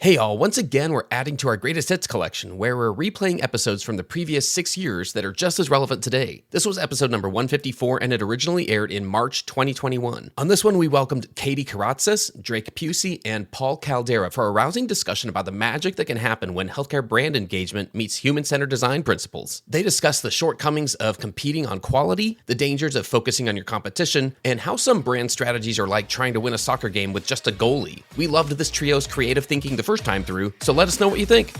Hey all, once again, we're adding to our greatest hits collection where we're replaying episodes from the previous 6 years that are just as relevant today. This was episode number 154 and it originally aired in March 2021. On this one, we welcomed Katie Karatzis, Drake Pusey, and Paul Caldera for a rousing discussion about the magic that can happen when healthcare brand engagement meets human-centered design principles. They discussed the shortcomings of competing on quality, the dangers of focusing on your competition, and how some brand strategies are like trying to win a soccer game with just a goalie. We loved this trio's creative thinking the first time through, so let us know what you think.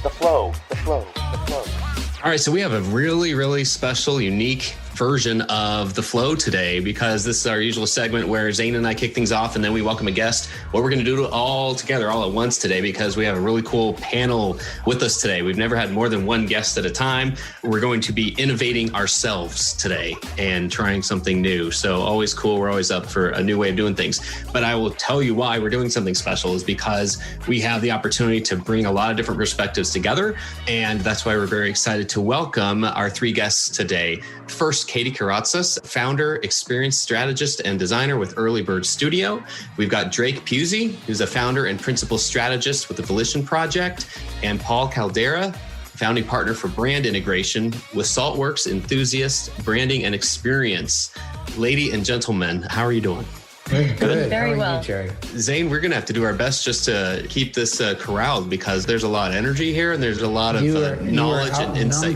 The flow. All right, so we have a really special, unique version of The Flow today because this is our usual segment where Zane and I kick things off and then we welcome a guest. What we're going to do all together, all at once today because we have a really cool panel with us today. We've never had more than one guest at a time. We're going to be innovating ourselves today and trying something new. So always cool. We're always up for a new way of doing things. But I will tell you why we're doing something special is because we have the opportunity to bring a lot of different perspectives together. And that's why we're very excited to welcome our three guests today. First, Katie Karatzis, founder, experienced strategist, and designer with Early Bird Studio. We've got Drake Pusey, who's a founder and principal strategist with the Volition Project, and Paul Caldera, founding partner for brand integration with Saltworks Enthusiast Branding and Experience. Lady and gentlemen, how are you doing? Good. Very well. Jerry? Zane, we're going to have to do our best just to keep this corralled because there's a lot of energy here and there's a lot of knowledge and insight.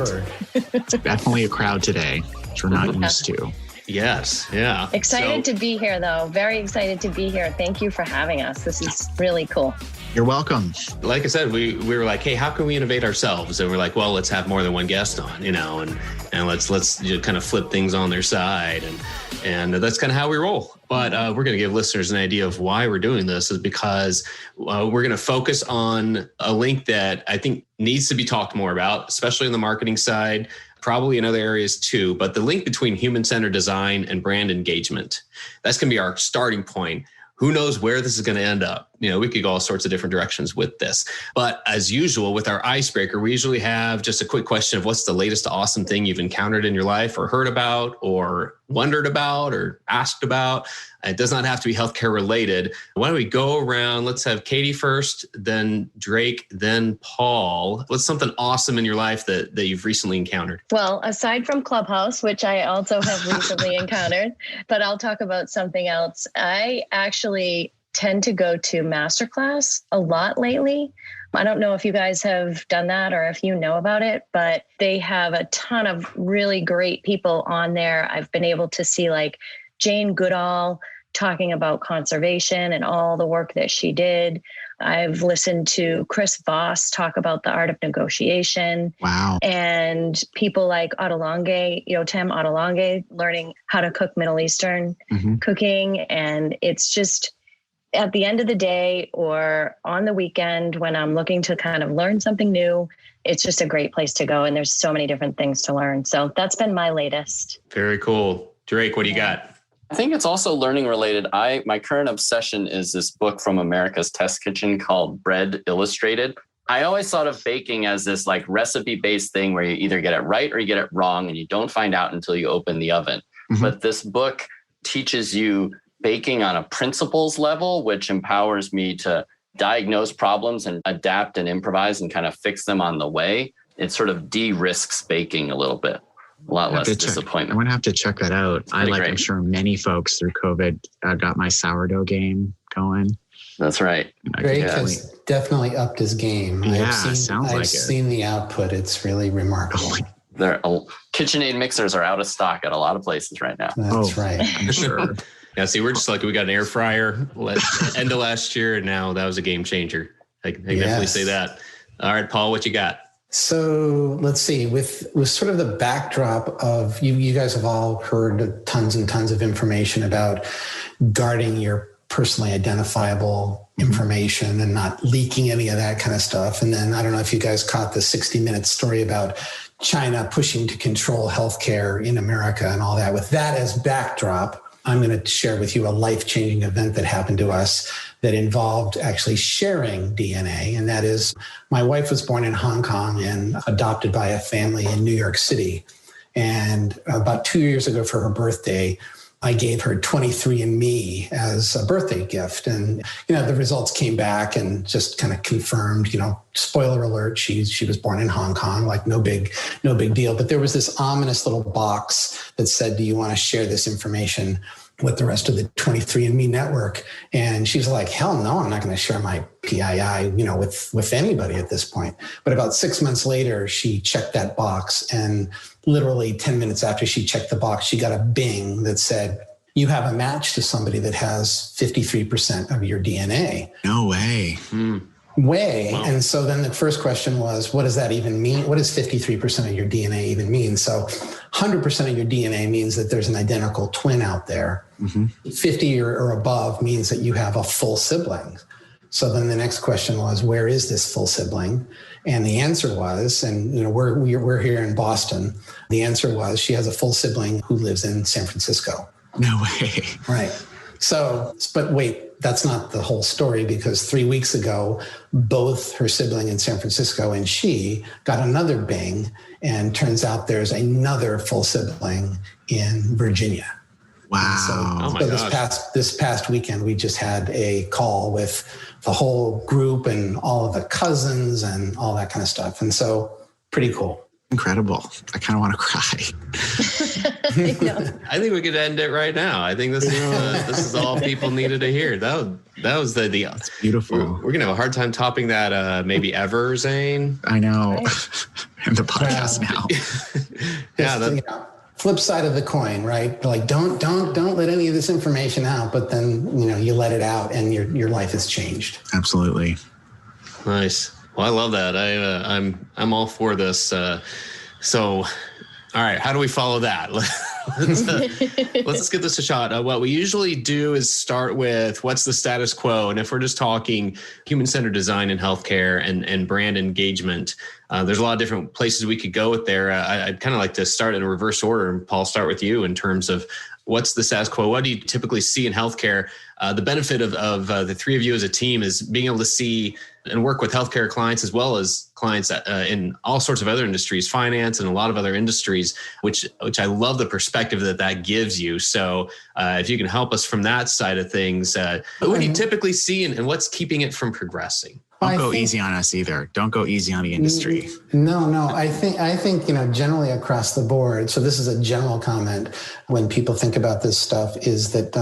It's definitely a crowd today, which we're not used to. Yes, yeah. Excited to be here, though. Very excited to be here. Thank you for having us. This is really cool. You're welcome. Like I said, we were like, hey, how can we innovate ourselves? And we're like, well, let's have more than one guest on, and let's just kind of flip things on their side. And that's kind of how we roll. But we're going to give listeners an idea of why we're doing this is because we're going to focus on a link that I think needs to be talked more about, especially on the marketing side, probably in other areas too. But the link between human-centered design and brand engagement, that's going to be our starting point. Who knows where this is going to end up? We could go all sorts of different directions with this. But as usual, with our icebreaker, we usually have just a quick question of what's the latest awesome thing you've encountered in your life or heard about or wondered about or asked about. It does not have to be healthcare related. Why don't we go around? Let's have Katie first, then Drake, then Paul. What's something awesome in your life that you've recently encountered? Well, aside from Clubhouse, which I also have recently encountered, but I'll talk about something else. I actually tend to go to Masterclass a lot lately. I don't know if you guys have done that or if you know about it, but they have a ton of really great people on there. I've been able to see like Jane Goodall talking about conservation and all the work that she did. I've listened to Chris Voss talk about the art of negotiation. Wow. And people like Ottolenghi, Yotam Ottolenghi, learning how to cook Middle Eastern cooking. And it's just at the end of the day or on the weekend when I'm looking to kind of learn something new, it's just a great place to go. And there's so many different things to learn. So that's been my latest. Very cool. Drake, what do you got? I think it's also learning related. My current obsession is this book from America's Test Kitchen called Bread Illustrated. I always thought of baking as this like recipe-based thing where you either get it right or you get it wrong and you don't find out until you open the oven. But this book teaches you baking on a principles level, which empowers me to diagnose problems and adapt and improvise and kind of fix them on the way. It sort of de-risks baking a little bit. A lot less disappointment. I'm going to have to check that out. I'm sure many folks through COVID got my sourdough game going. That's right. Drake has definitely upped his game. Yeah, I've seen the output. It's really remarkable. KitchenAid mixers are out of stock at a lot of places right now. That's right. I'm sure. Yeah, see, we're just lucky we got an air fryer end of last year, and now that was a game changer. I can definitely say that. All right, Paul, what you got? So let's see, with sort of the backdrop of you guys have all heard tons and tons of information about guarding your personally identifiable information and not leaking any of that kind of stuff. And then I don't know if you guys caught the 60-minute story about China pushing to control healthcare in America and all that. With that as backdrop, I'm going to share with you a life-changing event that happened to us that involved actually sharing DNA. And that is, my wife was born in Hong Kong and adopted by a family in New York City. And about 2 years ago for her birthday, I gave her 23andMe as a birthday gift. And, the results came back and just kind of confirmed, spoiler alert, she was born in Hong Kong, like no big deal. But there was this ominous little box that said, do you want to share this information with the rest of the 23andMe network? And she's like, hell no, I'm not going to share my PII, with anybody at this point. But about 6 months later, she checked that box, and literally 10 minutes after she checked the box, she got a bing that said, you have a match to somebody that has 53% of your DNA. No way. Way. Wow. And so then the first question was, what does that even mean? What does 53% of your DNA even mean? So 100% of your DNA means that there's an identical twin out there. 50 or above means that you have a full sibling. So then the next question was, where is this full sibling? And the answer was, and we're here in Boston, the answer was she has a full sibling who lives in San Francisco. No way. Right. So, but wait, that's not the whole story, because 3 weeks ago, both her sibling in San Francisco and she got another bing, and turns out there's another full sibling in Virginia. Wow. So this past weekend, we just had a call with the whole group and all of the cousins and all that kind of stuff. And so pretty cool. Incredible. I kind of want to cry. I think we could end it right now. I think this is all people needed to hear. That was the deal. It's beautiful. We're gonna have a hard time topping that. Maybe ever, Zane. I know. And the podcast now. Flip side of the coin, right? Like don't let any of this information out. But then you let it out, and your life has changed. Absolutely. Nice. Well, I love that. I'm all for this. So, all right, how do we follow that? Let's give this a shot. What we usually do is start with what's the status quo, and if we're just talking human-centered design in healthcare and brand engagement, there's a lot of different places we could go with there. I'd kind of like to start in a reverse order, and Paul, start with you in terms of what's the status quo. What do you typically see in healthcare? The benefit of the three of you as a team is being able to see and work with healthcare clients as well as clients in all sorts of other industries, finance and a lot of other industries, which I love the perspective that gives you. So if you can help us from that side of things, what do you typically see and what's keeping it from progressing? Don't go easy on us either. Don't go easy on the industry. No. I think generally across the board. So this is a general comment when people think about this stuff, is that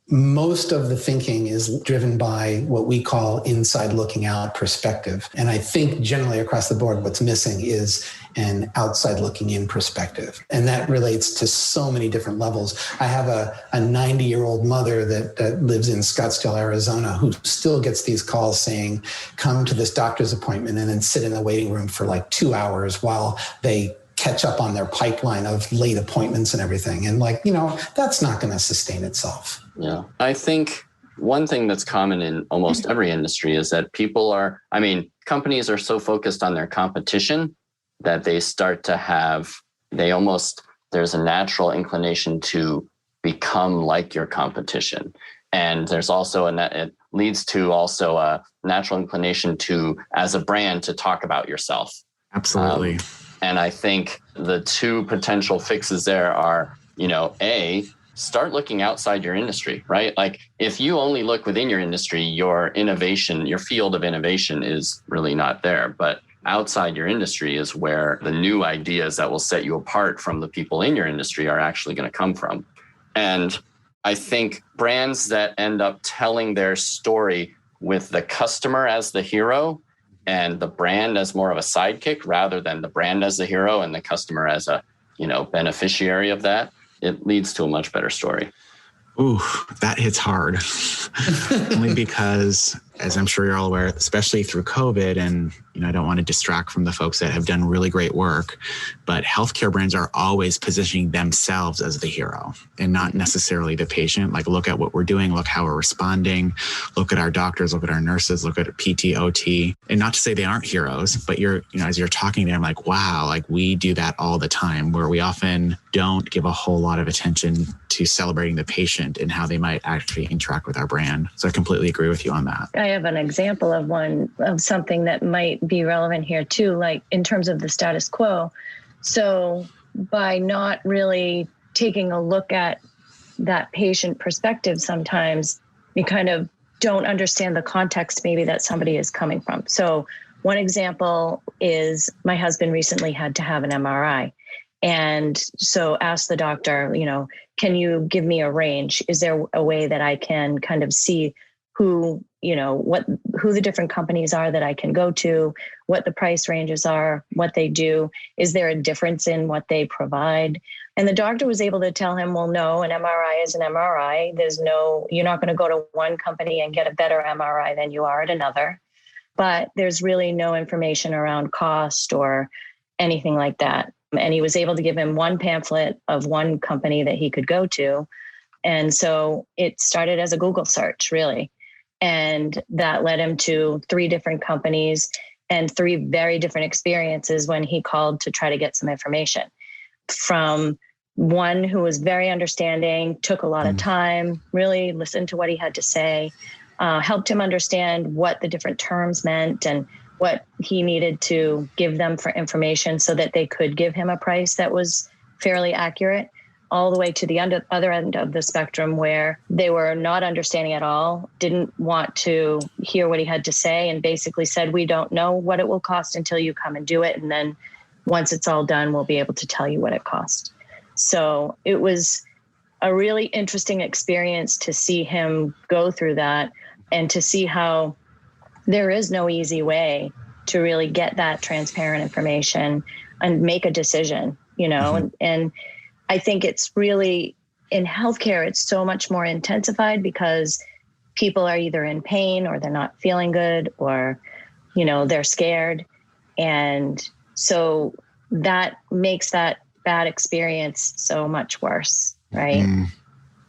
most of the thinking is driven by what we call inside looking out perspective. And I think generally across the board, what's missing is an outside looking in perspective. And that relates to so many different levels. I have a 90-year-old mother that lives in Scottsdale, Arizona, who still gets these calls saying, come to this doctor's appointment and then sit in the waiting room for like 2 hours while they catch up on their pipeline of late appointments and everything. And that's not going to sustain itself. Yeah. I think one thing that's common in almost every industry is that companies are so focused on their competition that they start to there's a natural inclination to become like your competition. And there's also it leads to also a natural inclination to, as a brand, to talk about yourself. Absolutely. And I think the two potential fixes there are, start looking outside your industry, right? Like if you only look within your industry, your field of innovation is really not there. But outside your industry is where the new ideas that will set you apart from the people in your industry are actually going to come from. And I think brands that end up telling their story with the customer as the hero and the brand as more of a sidekick rather than the brand as the hero and the customer as a, beneficiary of that, it leads to a much better story. Ooh, that hits hard. Only because, as I'm sure you're all aware, especially through COVID, and I don't want to distract from the folks that have done really great work, but healthcare brands are always positioning themselves as the hero and not necessarily the patient. Like, look at what we're doing, look how we're responding, look at our doctors, look at our nurses, look at PT, OT. And not to say they aren't heroes, but as you're talking to them, like, wow, like we do that all the time, where we often don't give a whole lot of attention to celebrating the patient and how they might actually interact with our brand. So I completely agree with you on that. I have an example of something that might be relevant here too, like in terms of the status quo. So by not really taking a look at that patient perspective, sometimes you kind of don't understand the context maybe that somebody is coming from. So one example is my husband recently had to have an MRI. And so asked the doctor, can you give me a range? Is there a way that I can kind of see who the different companies are that I can go to, what the price ranges are, what they do? Is there a difference in what they provide? And the doctor was able to tell him, well, no, an MRI is an MRI. You're not going to go to one company and get a better MRI than you are at another. But there's really no information around cost or anything like that. And he was able to give him one pamphlet of one company that he could go to. And so it started as a Google search, really. And that led him to 3 different companies and 3 very different experiences when he called to try to get some information. From one who was very understanding, took a lot of time, really listened to what he had to say, helped him understand what the different terms meant and what he needed to give them for information so that they could give him a price that was fairly accurate, all the way to the other end of the spectrum where they were not understanding at all, didn't want to hear what he had to say, and basically said, we don't know what it will cost until you come and do it. And then once it's all done, we'll be able to tell you what it cost. So it was a really interesting experience to see him go through that and to see how there is no easy way to really get that transparent information and make a decision, and I think it's really, in healthcare, it's so much more intensified because people are either in pain or they're not feeling good or, they're scared. And so that makes that bad experience so much worse, right?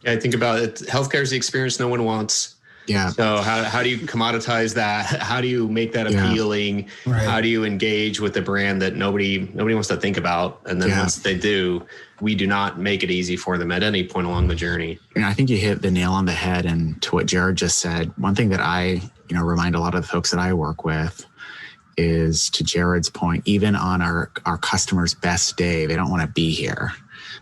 Yeah, I think about it. Healthcare is the experience no one wants. Yeah. So how do you commoditize that? How do you make that appealing? Right. How do you engage with the brand that nobody wants to think about? And then once they do, we do not make it easy for them at any point along the journey. I think you hit the nail on the head. And to what Jared just said, one thing that I, remind a lot of the folks that I work with is, to Jared's point, even on our customer's best day, they don't want to be here.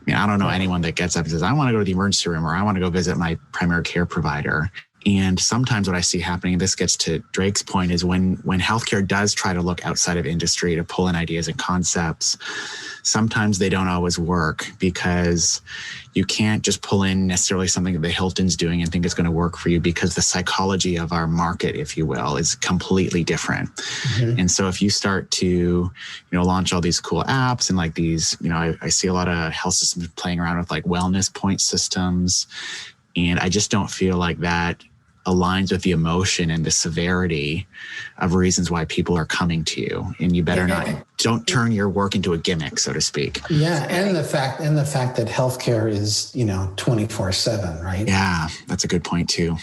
I don't know anyone that gets up and says, I want to go to the emergency room, or I want to go visit my primary care provider. And sometimes what I see happening, and this gets to Drake's point, is when healthcare does try to look outside of industry to pull in ideas and concepts, sometimes they don't always work, because you can't just pull in necessarily something that the Hilton's doing and think it's going to work for you, because the psychology of our market, if you will, is completely different. Mm-hmm. And so if you start to, launch all these cool apps and like these, I see a lot of health systems playing around with like wellness point systems. And I just don't feel like that aligns with the emotion and the severity of reasons why people are coming to you. And you better don't turn your work into a gimmick, so to speak. Yeah. And the fact that healthcare is, 24/7, right? Yeah, that's a good point too.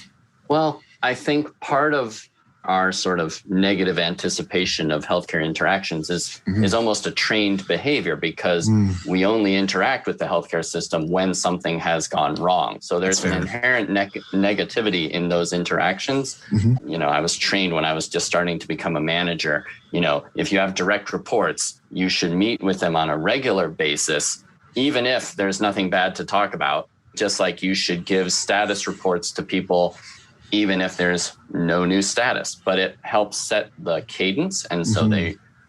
Well, I think part of our sort of negative anticipation of healthcare interactions is almost a trained behavior, because we only interact with the healthcare system when something has gone wrong. So there's an inherent negativity in those interactions. I was trained when I was just starting to become a manager. If you have direct reports, you should meet with them on a regular basis, even if there's nothing bad to talk about, just like you should give status reports to people even if there's no new status. But it helps set the cadence. And so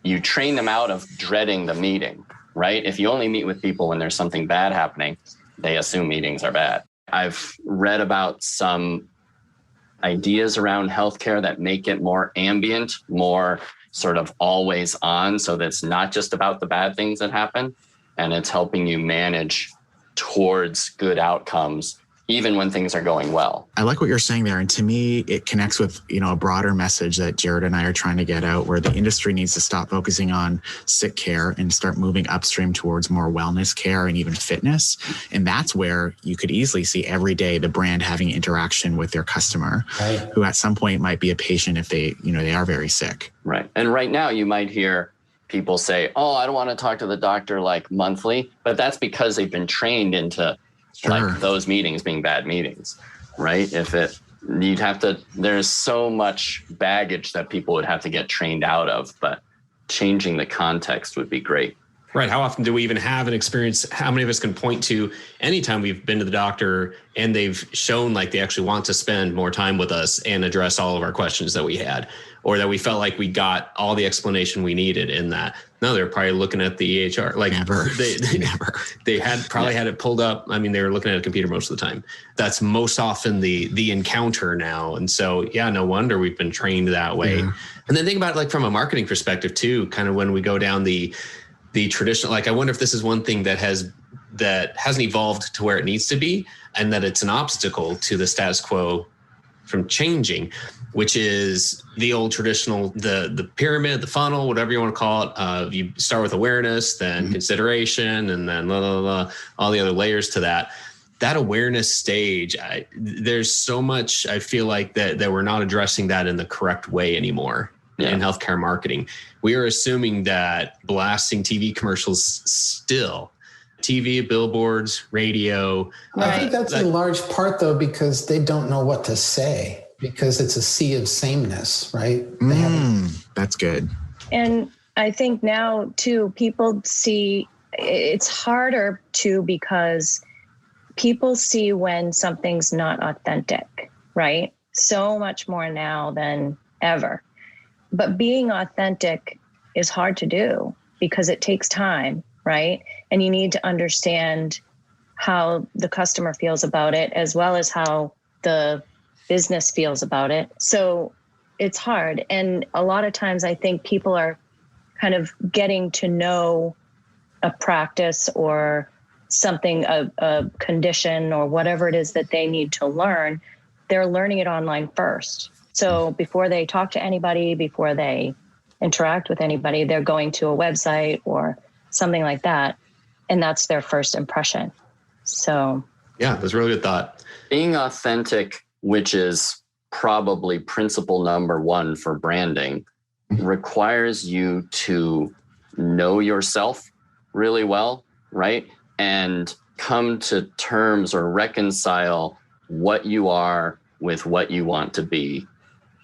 you train them out of dreading the meeting, right? If you only meet with people when there's something bad happening, they assume meetings are bad. I've read about some ideas around healthcare that make it more ambient, more sort of always on, so that it's not just about the bad things that happen, and it's helping you manage towards good outcomes even when things are going well. I like what you're saying there. And to me, it connects with, a broader message that Jared and I are trying to get out, where the industry needs to stop focusing on sick care and start moving upstream towards more wellness care and even fitness. And that's where you could easily see every day the brand having interaction with their customer, who at some point might be a patient if they, they are very sick. Right. And right now you might hear people say, oh, I don't want to talk to the doctor like monthly, but that's because they've been trained into like those meetings being bad meetings, right? There's so much baggage that people would have to get trained out of, but changing the context would be great. Right. How often do we even have an experience? How many of us can point to anytime we've been to the doctor and they've shown like they actually want to spend more time with us and address all of our questions that we had, or that we felt like we got all the explanation we needed in that? No, they're probably looking at the EHR. Like Never. They had probably had it pulled up. I mean, they were looking at a computer most of the time. That's most often the encounter now. And so, yeah, no wonder we've been trained that way. Yeah. And then think about it like from a marketing perspective too, kind of when we go down the traditional, like, I wonder if this is one thing that hasn't evolved to where it needs to be, and that it's an obstacle to the status quo from changing, which is the old traditional, the pyramid, the funnel, whatever you want to call it. You start with awareness, then consideration, and then all the other layers to that. That awareness stage, there's so much, I feel like that we're not addressing that in the correct way anymore. In healthcare marketing, we are assuming that blasting TV commercials still, TV, billboards, radio. I think that's in large part, though, because they don't know what to say, because it's a sea of sameness, right? That's good. And I think now, too, people see it's harder, too, because people see when something's not authentic, right? So much more now than ever. But being authentic is hard to do because it takes time, right? And you need to understand how the customer feels about it, as well as how the business feels about it. So it's hard. And a lot of times I think people are kind of getting to know a practice or something, a condition or whatever it is that they need to learn. They're learning it online first. So before they talk to anybody, before they interact with anybody, they're going to a website or something like that. And that's their first impression. So, yeah, that's a really good thought. Being authentic, which is probably principle number one for branding, requires you to know yourself really well, right? And come to terms or reconcile what you are with what you want to be.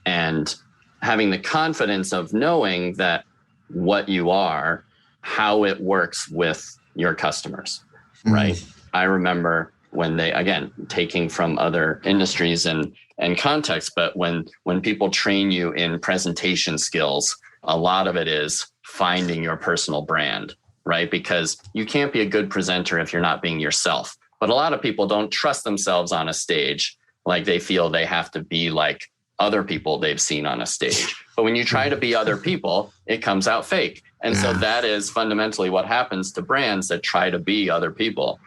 And having the confidence of knowing that what you are, how it works with your customers, right? I remember when they, again, taking from other industries and context, but when people train you in presentation skills, a lot of it is finding your personal brand, right? Because you can't be a good presenter if you're not being yourself. But a lot of people don't trust themselves on a stage. Like they feel they have to be like other people they've seen on a stage. But when you try to be other people, it comes out fake. And so that is fundamentally what happens to brands that try to be other people.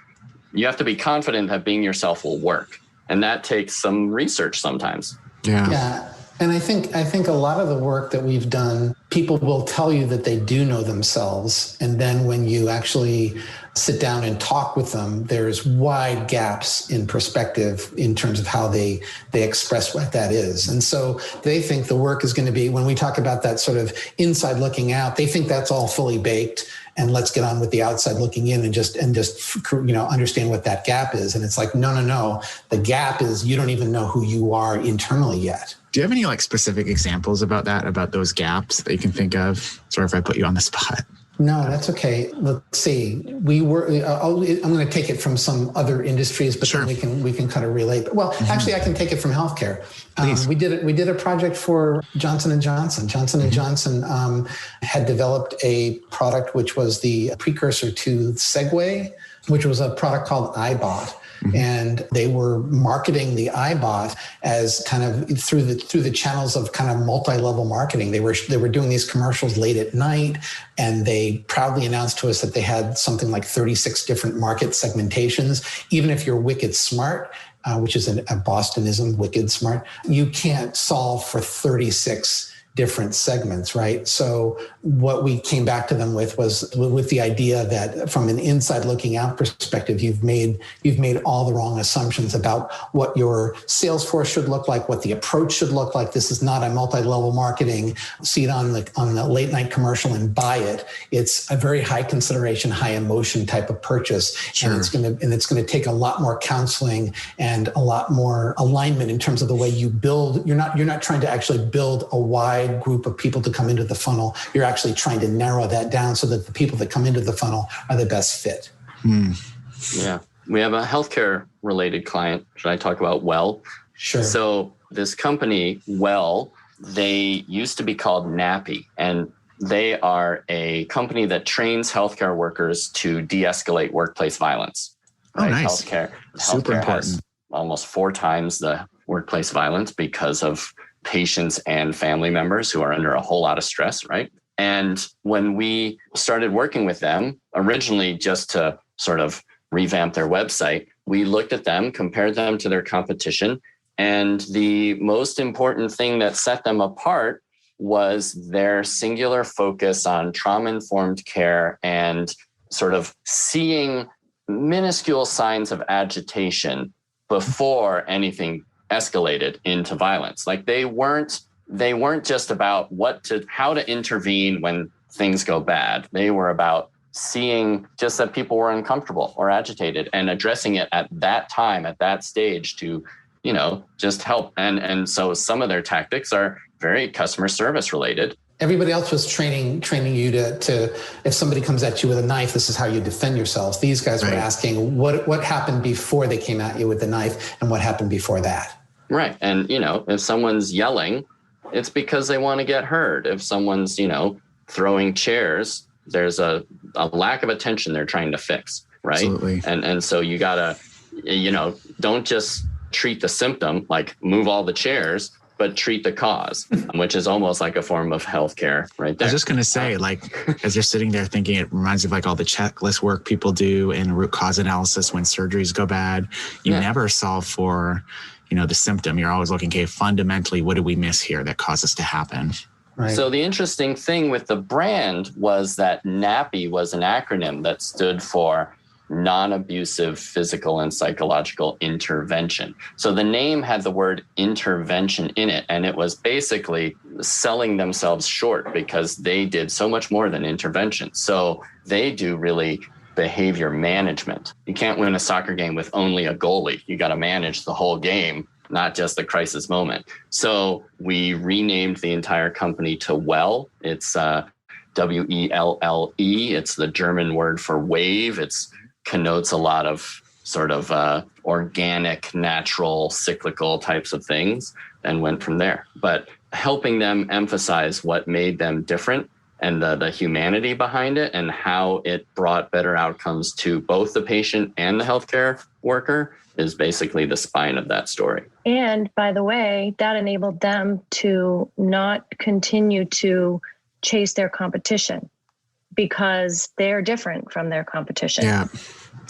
You have to be confident that being yourself will work. And that takes some research sometimes. Yeah. And I think a lot of the work that we've done, people will tell you that they do know themselves. And then when you actually sit down and talk with them, there's wide gaps in perspective in terms of how they express what that is. And so they think the work is going to be, when we talk about that sort of inside looking out, they think that's all fully baked. And let's get on with the outside looking in and just understand what that gap is. And it's like, no. The gap is you don't even know who you are internally yet. Do you have any specific examples about those gaps that you can think of? Sorry if I put you on the spot. No, that's okay. Let's see. I'm going to take it from some other industries, but sure. then we can kind of relate. Well, actually, I can take it from healthcare. Please. We did a project for Johnson & Johnson. Johnson & Johnson had developed a product which was the precursor to Segway, which was a product called iBot. And they were marketing the iBot as kind of through the channels of kind of multi-level marketing. They were doing these commercials late at night, and they proudly announced to us that they had something like 36 different market segmentations. Even if you're wicked smart, which is a Bostonism, wicked smart, you can't solve for 36 different segments, right? So what we came back to them with was with the idea that from an inside looking out perspective, you've made all the wrong assumptions about what your sales force should look like, what the approach should look like. This is not a multi-level marketing, see it on the late night commercial and buy it. It's a very high consideration, high emotion type of purchase. Sure. And it's going to take a lot more counseling and a lot more alignment in terms of the way you build. You're not trying to actually build a wide group of people to come into the funnel. You're actually trying to narrow that down so that the people that come into the funnel are the best fit. Yeah. We have a healthcare related client. Should I talk about Well? Sure. So this company, Well, they used to be called Nappy, and they are a company that trains healthcare workers to de-escalate workplace violence. Oh, nice. Healthcare Super important. has almost 4 times the workplace violence because of patients and family members who are under a whole lot of stress, right? And when we started working with them, originally just to sort of revamp their website, we looked at them, compared them to their competition. And the most important thing that set them apart was their singular focus on trauma-informed care and sort of seeing minuscule signs of agitation before anything escalated into violence. Like they weren't just about how to intervene when things go bad. They were about seeing just that people were uncomfortable or agitated and addressing it at that time, at that stage to, just help. And so some of their tactics are very customer service related. Everybody else was training you to if somebody comes at you with a knife, this is how you defend yourselves. These guys were asking what happened before they came at you with the knife and what happened before that. Right. And, if someone's yelling, it's because they want to get heard. If someone's, throwing chairs, there's a lack of attention they're trying to fix. Right. Absolutely. And so you gotta, don't just treat the symptom, like move all the chairs, but treat the cause, which is almost like a form of healthcare right there. I was just going to say, as you're sitting there thinking, it reminds me of all the checklist work people do in root cause analysis when surgeries go bad. You never solve for, the symptom. You're always looking, okay, fundamentally, what did we miss here that caused this to happen? Right. So the interesting thing with the brand was that NAPPY was an acronym that stood for non-abusive physical and psychological intervention. So the name had the word intervention in it, and it was basically selling themselves short because they did so much more than intervention. So they do really behavior management. You can't win a soccer game with only a goalie. You got to manage the whole game, not just the crisis moment. So we renamed the entire company to Well. It's W-E-L-L-E. It's the German word for wave. It's connotes a lot of sort of organic, natural, cyclical types of things, and went from there. But helping them emphasize what made them different and the humanity behind it and how it brought better outcomes to both the patient and the healthcare worker is basically the spine of that story. And by the way, that enabled them to not continue to chase their competition because they're different from their competition. Yeah.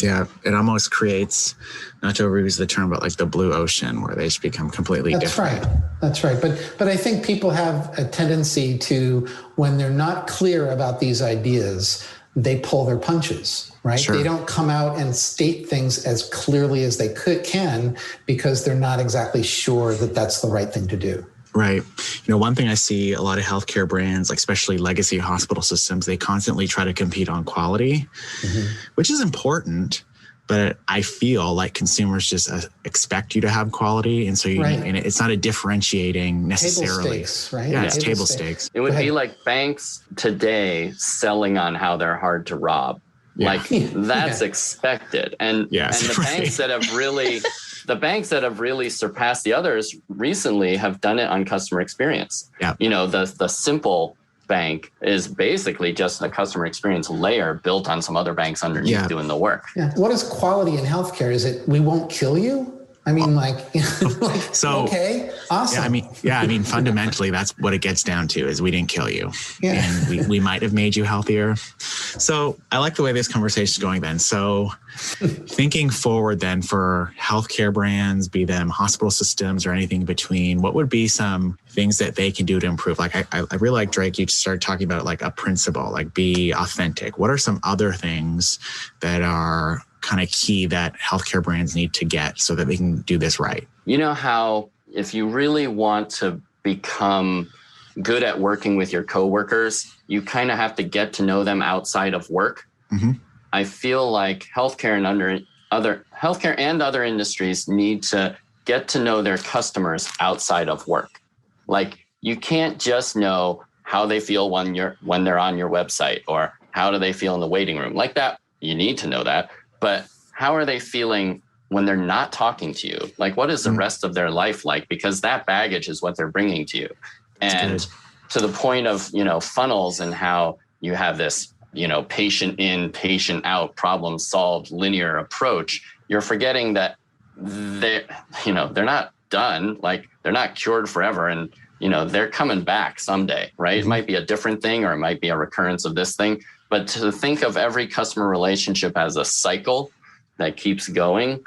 It almost creates, not to overuse the term, but like the blue ocean where they just become completely different. That's right. But I think people have a tendency to, when they're not clear about these ideas, they pull their punches, right? Sure. They don't come out and state things as clearly as they can because they're not exactly sure that that's the right thing to do. Right. One thing I see a lot of healthcare brands, like especially legacy hospital systems, they constantly try to compete on quality, which is important. But I feel like consumers just expect you to have quality. And so and it's not a differentiating necessarily. Table stakes, right? Yeah, it's table stakes. It would be like banks today selling on how they're hard to rob. Yeah. Like that's expected. And the banks that have really... The banks that have really surpassed the others recently have done it on customer experience. Yeah. The simple bank is basically just a customer experience layer built on some other banks underneath doing the work. Yeah. What is quality in healthcare? Is it we won't kill you? I mean, so okay, awesome. I mean, fundamentally, that's what it gets down to is we didn't kill you. Yeah. And we might have made you healthier. So I like the way this conversation is going then. So thinking forward then for healthcare brands, be them hospital systems or anything in between, what would be some things that they can do to improve? Like I really like, Drake, you started talking about like a principle, like be authentic. What are some other things that are kind of key that healthcare brands need to get so that they can do this right? You know how if you really want to become good at working with your coworkers, you kind of have to get to know them outside of work. Mm-hmm. I feel like healthcare and other industries need to get to know their customers outside of work. Like you can't just know how they feel when they're on your website, or how do they feel in the waiting room. Like that, you need to know that. But how are they feeling when they're not talking to you? Like, what is the rest of their life like? Because that baggage is what they're bringing to you. And to the point of, funnels and how you have this, patient in, patient out, problem solved, linear approach, you're forgetting that they're not done. Like, they're not cured forever. And, they're coming back someday, right? It might be a different thing, or it might be a recurrence of this thing. But to think of every customer relationship as a cycle that keeps going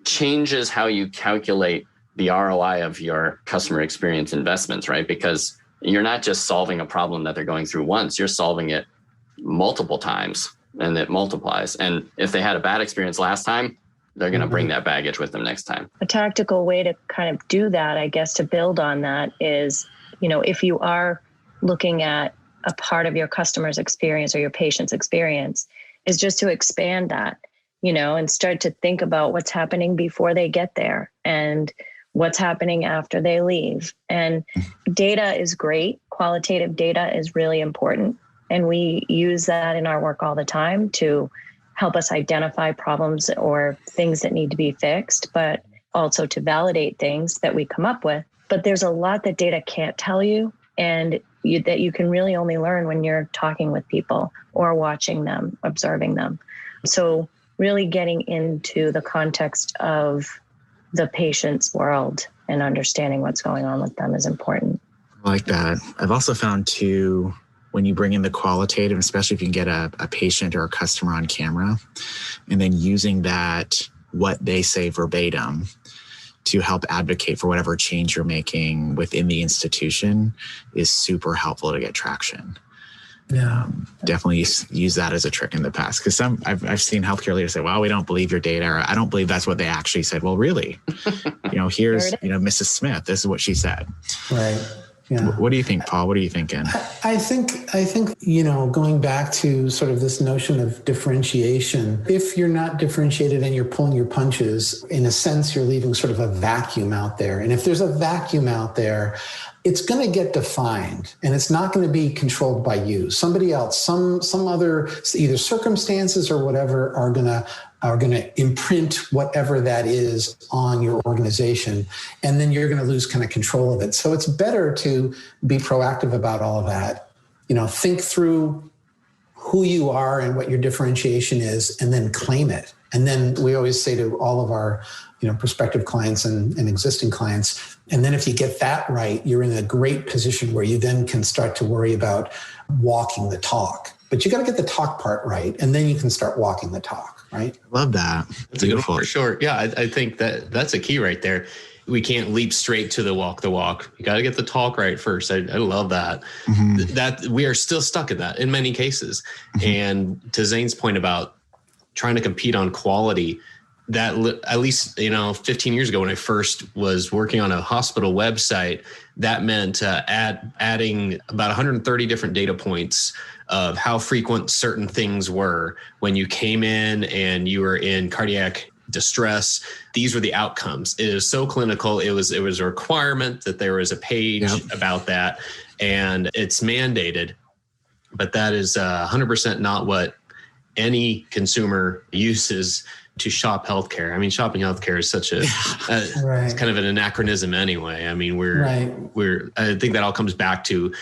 changes how you calculate the ROI of your customer experience investments, right? Because you're not just solving a problem that they're going through once, you're solving it multiple times, and it multiplies. And if they had a bad experience last time, they're going to bring that baggage with them next time. A tactical way to kind of do that, I guess, to build on that is, if you are looking at a part of your customer's experience or your patient's experience, is just to expand that, and start to think about what's happening before they get there and what's happening after they leave. And data is great. Qualitative data is really important. And we use that in our work all the time to help us identify problems or things that need to be fixed, but also to validate things that we come up with. But there's a lot that data can't tell you, and that you can really only learn when you're talking with people or watching them, observing them. So really getting into the context of the patient's world and understanding what's going on with them is important. I like that. I've also found too, when you bring in the qualitative, especially if you can get a patient or a customer on camera, and then using that, what they say verbatim, to help advocate for whatever change you're making within the institution is super helpful to get traction. Yeah, definitely use that as a trick in the past, because I've seen healthcare leaders say, "Well, we don't believe your data," or "I don't believe that's what they actually said." Well, really, here's Mrs. Smith. This is what she said. Right. Yeah. What do you think, Paul? What are you thinking? I think, going back to sort of this notion of differentiation, if you're not differentiated and you're pulling your punches, in a sense, you're leaving sort of a vacuum out there. And if there's a vacuum out there, it's going to get defined, and it's not going to be controlled by you. Somebody else, some other, either circumstances or whatever are going to imprint whatever that is on your organization, and then you're going to lose kind of control of it. So it's better to be proactive about all of that. Think through who you are and what your differentiation is, and then claim it. And then we always say to all of our prospective clients and existing clients, and then if you get that right, you're in a great position where you then can start to worry about walking the talk. But you got to get the talk part right, and then you can start walking the talk, right? Love that. That's beautiful. For sure. Yeah, I think that's a key right there. We can't leap straight to the walk. You got to get the talk right first. I love that. Mm-hmm. That we are still stuck in that in many cases. Mm-hmm. And to Zane's point about trying to compete on quality, that at least 15 years ago when I first was working on a hospital website, that meant adding about 130 different data points of how frequent certain things were when you came in and you were in cardiac distress. These were the outcomes. It is so clinical. It was a requirement that there was a page about that, and it's mandated. But that is 100% not what any consumer uses to shop healthcare. I mean, shopping healthcare is such it's kind of an anachronism anyway. I mean, I think that all comes back to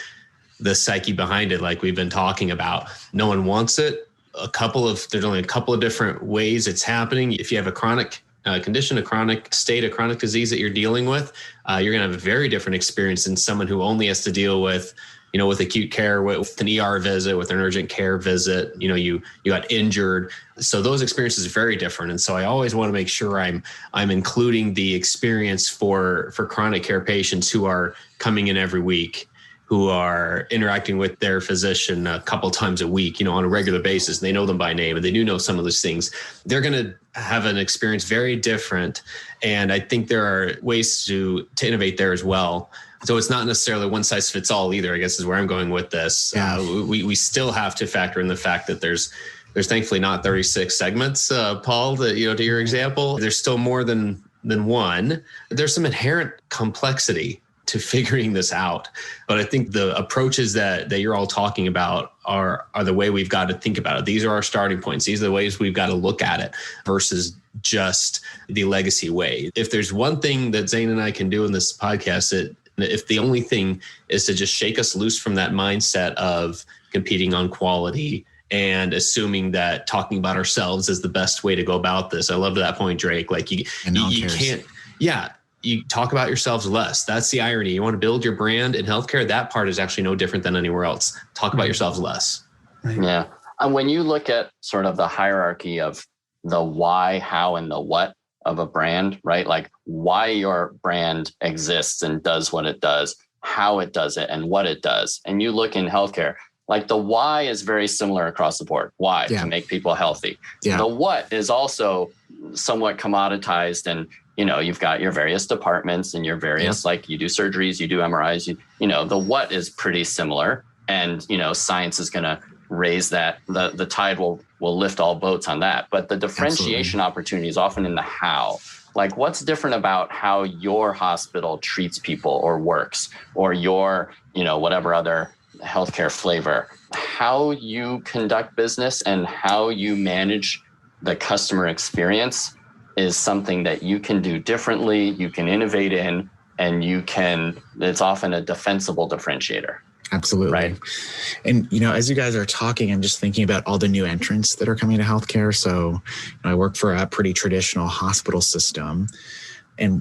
the psyche behind it, like we've been talking about. No one wants it. There's only a couple of different ways it's happening. If you have a chronic condition, a chronic state, a chronic disease that you're dealing with, you're going to have a very different experience than someone who only has to deal with with acute care, with an ER visit, with an urgent care visit, you got injured. So those experiences are very different. And so I always want to make sure I'm including the experience for chronic care patients who are coming in every week, who are interacting with their physician a couple times a week, on a regular basis. And they know them by name, and they do know some of those things. They're going to have an experience very different. And I think there are ways to innovate there as well. So it's not necessarily one size fits all either, I guess, is where I'm going with this. Yeah. We still have to factor in the fact that there's thankfully not 36 segments, Paul, to your example. There's still more than one. There's some inherent complexity to figuring this out. But I think the approaches that you're all talking about are the way we've got to think about it. These are our starting points. These are the ways we've got to look at it versus just the legacy way. If there's one thing that Zane and I can do in this podcast, if the only thing is to just shake us loose from that mindset of competing on quality and assuming that talking about ourselves is the best way to go about this. I love that point, Drake. Like you can't, you talk about yourselves less. That's the irony. You want to build your brand in healthcare. That part is actually no different than anywhere else. Talk about yourselves less. Right. Yeah. And when you look at sort of the hierarchy of the why, how, and the what of a brand, right? Like why your brand exists and does what it does, how it does it, and what it does. And you look in healthcare, like the why is very similar across the board. Why? To make people healthy. Yeah. The what is also somewhat commoditized, and you've got your various departments and your various, like you do surgeries, you do MRIs, the what is pretty similar, and science is going to raise that. The tide will lift all boats on that. But the differentiation opportunity is often in the how. Like what's different about how your hospital treats people or works, or your, whatever other healthcare flavor, how you conduct business and how you manage the customer experience is something that you can do differently, you can innovate in, and it's often a defensible differentiator. Absolutely. Right. And, as you guys are talking, I'm just thinking about all the new entrants that are coming to healthcare. So I work for a pretty traditional hospital system,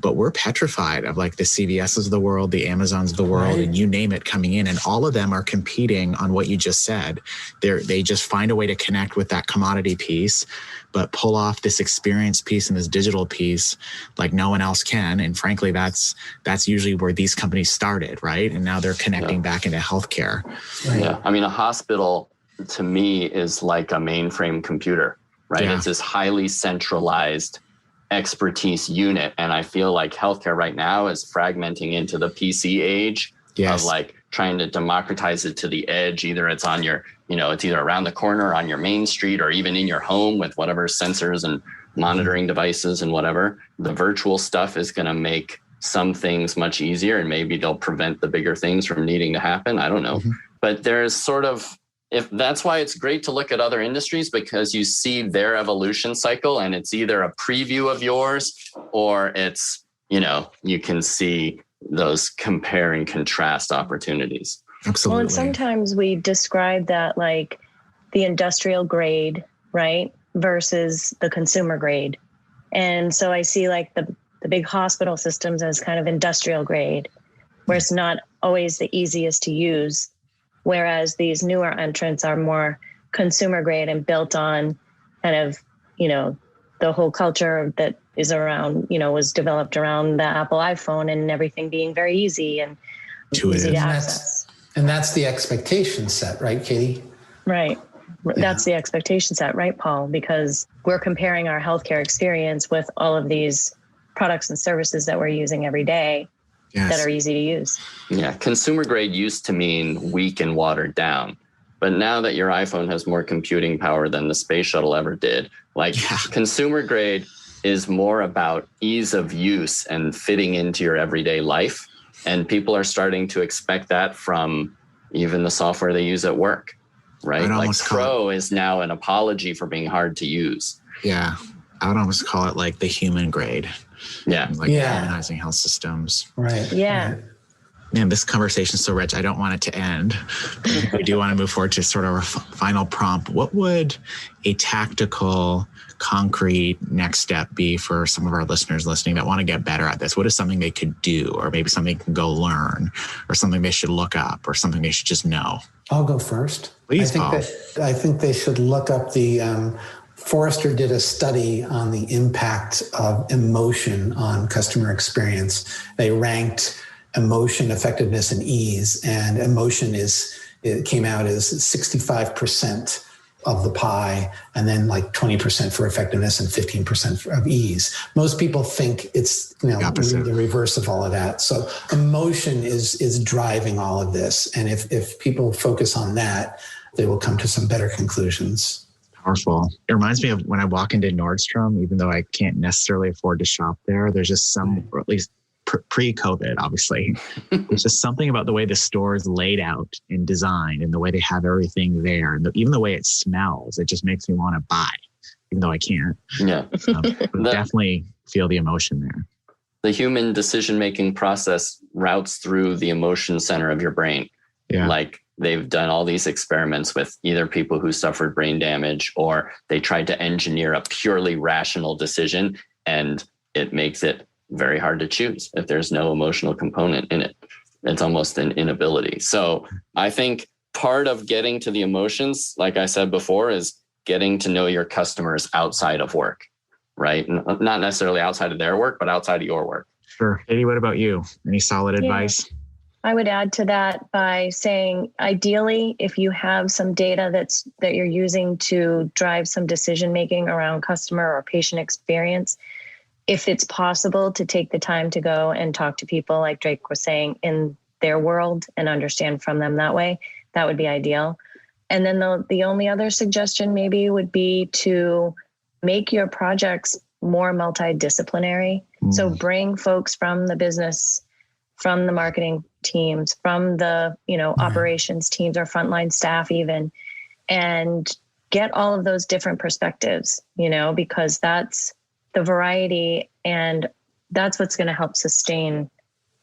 but we're petrified of like the CVSs of the world, the Amazons of the world, and you name it coming in. And all of them are competing on what you just said. They just find a way to connect with that commodity piece, but pull off this experience piece and this digital piece like no one else can. And frankly, that's usually where these companies started, right? And now they're connecting back into healthcare. Right. Yeah. I mean, a hospital to me is like a mainframe computer, right? Yeah. It's this highly centralized expertise unit. And I feel like healthcare right now is fragmenting into the PC age of like trying to democratize it to the edge. Either it's on your, it's either around the corner on your main street or even in your home with whatever sensors and monitoring devices and whatever. The virtual stuff is going to make some things much easier, and maybe they'll prevent the bigger things from needing to happen. I don't know. Mm-hmm. But there's sort of, if that's why it's great to look at other industries, because you see their evolution cycle, and it's either a preview of yours or it's, you can see those compare and contrast opportunities. Absolutely. Well, and sometimes we describe that like the industrial grade, right, versus the consumer grade. And so I see like the big hospital systems as kind of industrial grade, where it's not always the easiest to use. Whereas these newer entrants are more consumer grade and built on kind of, the whole culture that is around, was developed around the Apple iPhone and everything being very easy and easy to access. And that's the expectation set, right, Katie? Right. Yeah. That's the expectation set, right, Paul? Because we're comparing our healthcare experience with all of these products and services that we're using every day. Yes. That are easy to use. Yeah. Consumer grade used to mean weak and watered down. But now that your iPhone has more computing power than the space shuttle ever did, consumer grade is more about ease of use and fitting into your everyday life. And people are starting to expect that from even the software they use at work, right? Like Pro is now an apology for being hard to use. Yeah. I would almost call it like the human grade. Yeah. Humanizing health systems. Right. Yeah. Man, this conversation is so rich. I don't want it to end. We do want to move forward to sort of our final prompt. What would a tactical, concrete next step be for some of our listeners listening that want to get better at this? What is something they could do, or maybe something they can go learn, or something they should look up, or something they should just know? I'll go first. Please, Paul. I think they should look up the Forrester did a study on the impact of emotion on customer experience. They ranked emotion, effectiveness, and ease. And emotion came out as 65% of the pie, and then like 20% for effectiveness and 15% of ease. Most people think it's the reverse of all of that. So emotion is driving all of this. And if people focus on that, they will come to some better conclusions. Powerful. It reminds me of when I walk into Nordstrom, even though I can't necessarily afford to shop there, there's just some, or at least pre-COVID, obviously. There's just something about the way the store is laid out and designed and the way they have everything there. And even the way it smells, it just makes me want to buy, even though I can't. Yeah. Definitely feel the emotion there. The human decision-making process routes through the emotion center of your brain. Yeah. Like they've done all these experiments with either people who suffered brain damage, or they tried to engineer a purely rational decision, and it makes it very hard to choose if there's no emotional component in it. It's almost an inability. So I think part of getting to the emotions, like I said before, is getting to know your customers outside of work, right? Not necessarily outside of their work, but outside of your work. Sure. Katie, what about you? Any solid advice? I would add to that by saying, ideally, if you have some data that you're using to drive some decision making around customer or patient experience, if it's possible to take the time to go and talk to people, like Drake was saying, in their world and understand from them that way, that would be ideal. And then the only other suggestion maybe would be to make your projects more multidisciplinary. So bring folks from the business, from the marketing teams, from the, operations teams or frontline staff even, and get all of those different perspectives, because that's the variety and that's what's going to help sustain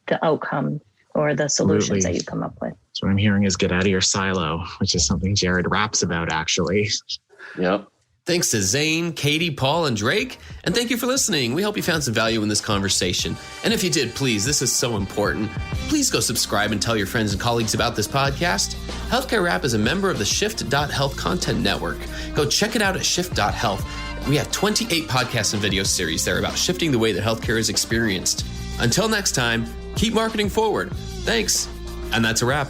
the outcome or the solutions that you come up with. So what I'm hearing is get out of your silo, which is something Jared raps about, actually. Yep. Thanks to Zane, Katie, Paul, and Drake. And thank you for listening. We hope you found some value in this conversation. And if you did, please, this is so important. Please go subscribe and tell your friends and colleagues about this podcast. Healthcare Rap is a member of the Shift.Health Content Network. Go check it out at Shift.Health. We have 28 podcasts and video series there about shifting the way that healthcare is experienced. Until next time, keep marketing forward. Thanks. And that's a wrap.